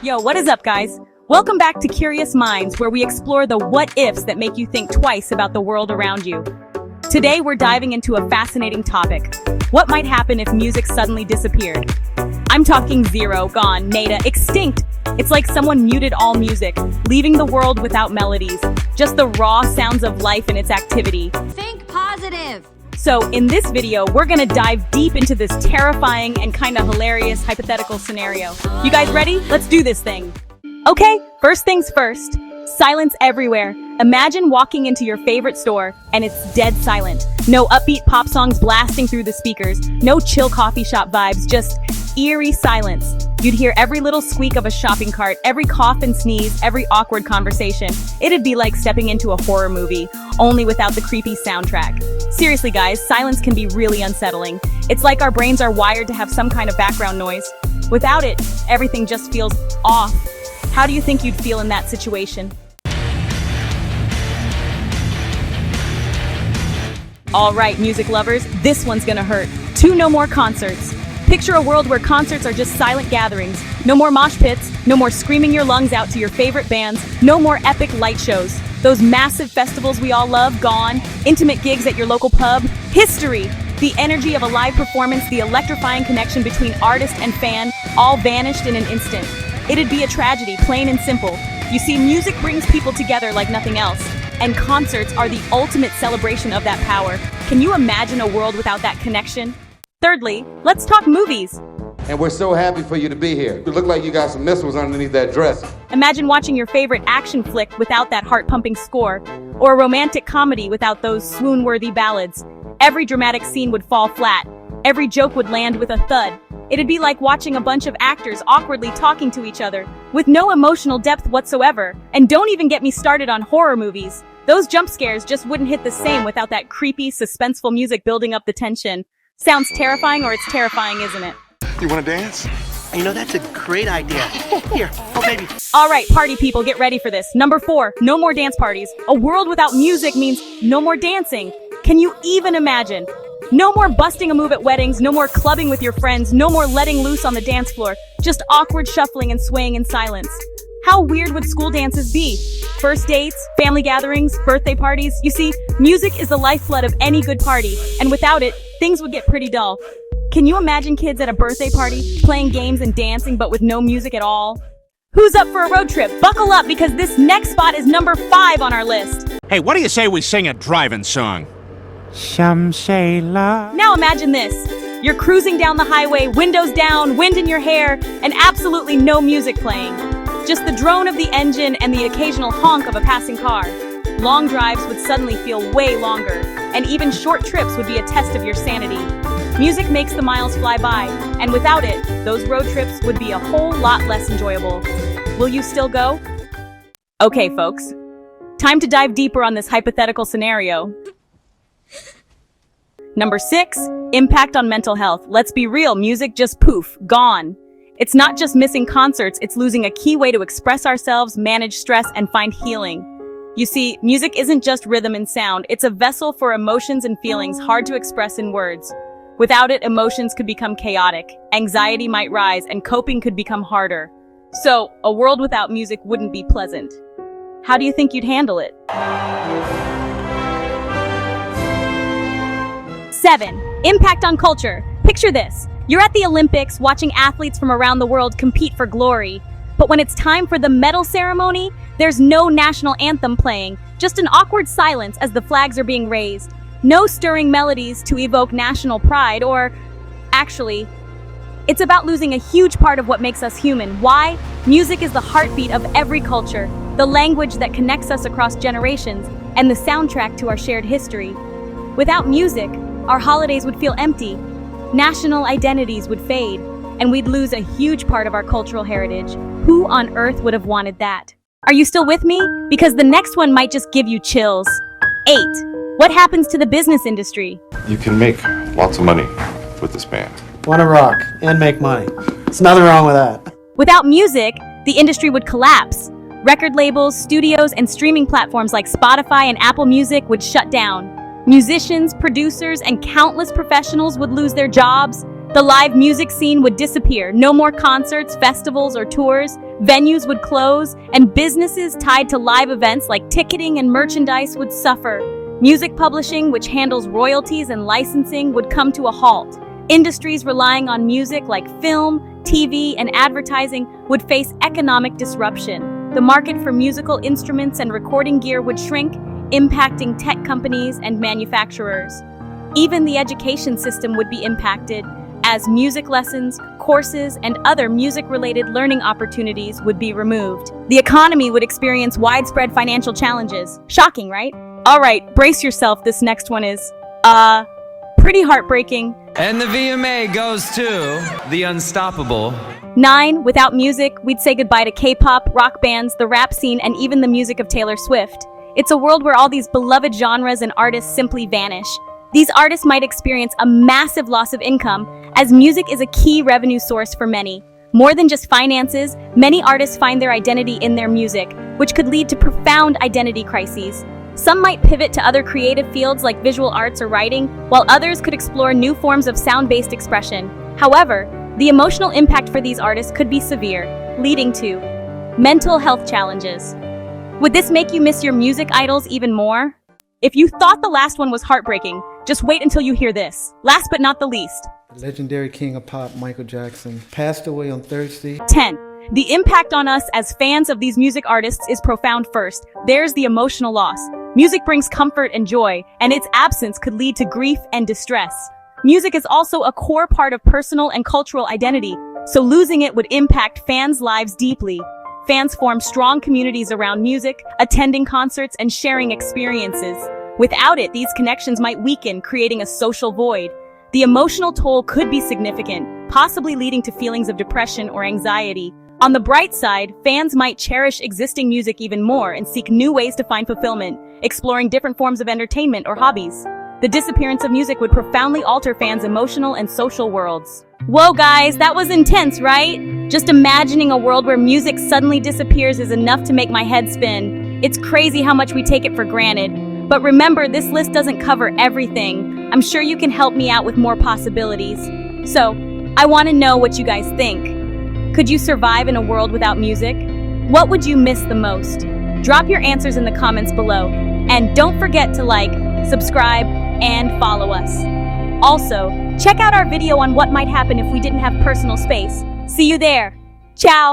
Yo, what is up, guys? Welcome back to Curious Minds, where we explore the what-ifs that make you think twice about the world around you. Today, we're diving into a fascinating topic. What might happen if music suddenly disappeared? I'm talking zero, gone, nada, extinct. It's like someone muted all music, leaving the world without melodies, just the raw sounds of life and its activity. Think positive! So, in this video, we're gonna dive deep into this terrifying and kinda hilarious hypothetical scenario. You guys ready? Let's do this thing. Okay, first things first. Silence everywhere. Imagine walking into your favorite store and it's dead silent. No upbeat pop songs blasting through the speakers. No chill coffee shop vibes, just eerie silence. You'd hear every little squeak of a shopping cart, every cough and sneeze, every awkward conversation. It'd be like stepping into a horror movie, only without the creepy soundtrack. Seriously, guys, silence can be really unsettling. It's like our brains are wired to have some kind of background noise. Without it, everything just feels off. How do you think you'd feel in that situation? All right, music lovers, this one's gonna hurt. No more concerts. Picture a world where concerts are just silent gatherings. No more mosh pits, no more screaming your lungs out to your favorite bands, no more epic light shows. Those massive festivals we all love, gone. Intimate gigs at your local pub, history. The energy of a live performance, the electrifying connection between artist and fan, all vanished in an instant. It'd be a tragedy, plain and simple. You see, music brings people together like nothing else, and concerts are the ultimate celebration of that power. Can you imagine a world without that connection? Thirdly, let's talk movies. And we're so happy for you to be here. You look like you got some missiles underneath that dress. Imagine watching your favorite action flick without that heart-pumping score, or a romantic comedy without those swoon-worthy ballads. Every dramatic scene would fall flat. Every joke would land with a thud. It'd be like watching a bunch of actors awkwardly talking to each other, with no emotional depth whatsoever. And don't even get me started on horror movies. Those jump scares just wouldn't hit the same without that creepy, suspenseful music building up the tension. Sounds terrifying, or it's terrifying, isn't it? You want to dance? You know, that's a great idea. Here, oh baby. All right, party people, get ready for this. Number 4, no more dance parties. A world without music means no more dancing. Can you even imagine? No more busting a move at weddings, no more clubbing with your friends, no more letting loose on the dance floor. Just awkward shuffling and swaying in silence. How weird would school dances be? First dates, family gatherings, birthday parties. You see, music is the lifeblood of any good party, and without it, things would get pretty dull. Can you imagine kids at a birthday party, playing games and dancing but with no music at all? Who's up for a road trip? Buckle up, because this next spot is number 5 on our list. Hey, what do you say we sing a driving song? Some say love. Now imagine this. You're cruising down the highway, windows down, wind in your hair, and absolutely no music playing. Just the drone of the engine and the occasional honk of a passing car. Long drives would suddenly feel way longer, and even short trips would be a test of your sanity. Music makes the miles fly by, and without it, those road trips would be a whole lot less enjoyable. Will you still go? Okay, folks. Time to dive deeper on this hypothetical scenario. Number 6, impact on mental health. Let's be real, music just poof, gone. It's not just missing concerts, it's losing a key way to express ourselves, manage stress, and find healing. You see, music isn't just rhythm and sound, it's a vessel for emotions and feelings hard to express in words. Without it, emotions could become chaotic, anxiety might rise, and coping could become harder. So, a world without music wouldn't be pleasant. How do you think you'd handle it? 7, impact on culture. Picture this. You're at the Olympics watching athletes from around the world compete for glory. But when it's time for the medal ceremony, there's no national anthem playing, just an awkward silence as the flags are being raised. No stirring melodies to evoke national pride, or actually, it's about losing a huge part of what makes us human. Why? Music is the heartbeat of every culture, the language that connects us across generations, and the soundtrack to our shared history. Without music, our holidays would feel empty. National identities would fade, and we'd lose a huge part of our cultural heritage. Who on earth would have wanted that? Are you still with me? Because the next one might just give you chills. 8. What happens to the business industry? You can make lots of money with this band. Wanna rock and make money. There's nothing wrong with that. Without music, the industry would collapse. Record labels, studios, and streaming platforms like Spotify and Apple Music would shut down. Musicians, producers, and countless professionals would lose their jobs. The live music scene would disappear. No more concerts, festivals, or tours. Venues would close, and businesses tied to live events like ticketing and merchandise would suffer. Music publishing, which handles royalties and licensing, would come to a halt. Industries relying on music like film, TV, and advertising would face economic disruption. The market for musical instruments and recording gear would shrink, impacting tech companies and manufacturers. Even the education system would be impacted, as music lessons, courses, and other music-related learning opportunities would be removed. The economy would experience widespread financial challenges. Shocking, right? All right, brace yourself. This next one is, pretty heartbreaking. And the VMA goes to The Unstoppable. 9. Without music, we'd say goodbye to K-pop, rock bands, the rap scene, and even the music of Taylor Swift. It's a world where all these beloved genres and artists simply vanish. These artists might experience a massive loss of income, as music is a key revenue source for many. More than just finances, many artists find their identity in their music, which could lead to profound identity crises. Some might pivot to other creative fields like visual arts or writing, while others could explore new forms of sound-based expression. However, the emotional impact for these artists could be severe, leading to mental health challenges. Would this make you miss your music idols even more? If you thought the last one was heartbreaking, just wait until you hear this. Last but not the least. The legendary king of pop, Michael Jackson, passed away on Thursday. 10. The impact on us as fans of these music artists is profound. First, there's the emotional loss. Music brings comfort and joy, and its absence could lead to grief and distress. Music is also a core part of personal and cultural identity, so losing it would impact fans' lives deeply. Fans form strong communities around music, attending concerts and sharing experiences. Without it, these connections might weaken, creating a social void. The emotional toll could be significant, possibly leading to feelings of depression or anxiety. On the bright side, fans might cherish existing music even more and seek new ways to find fulfillment, exploring different forms of entertainment or hobbies. The disappearance of music would profoundly alter fans' emotional and social worlds. Whoa guys, that was intense, right? Just imagining a world where music suddenly disappears is enough to make my head spin. It's crazy how much we take it for granted. But remember, this list doesn't cover everything. I'm sure you can help me out with more possibilities. So, I want to know what you guys think. Could you survive in a world without music? What would you miss the most? Drop your answers in the comments below. And don't forget to like, subscribe, and follow us. Also, check out our video on what might happen if we didn't have personal space. See you there. Ciao.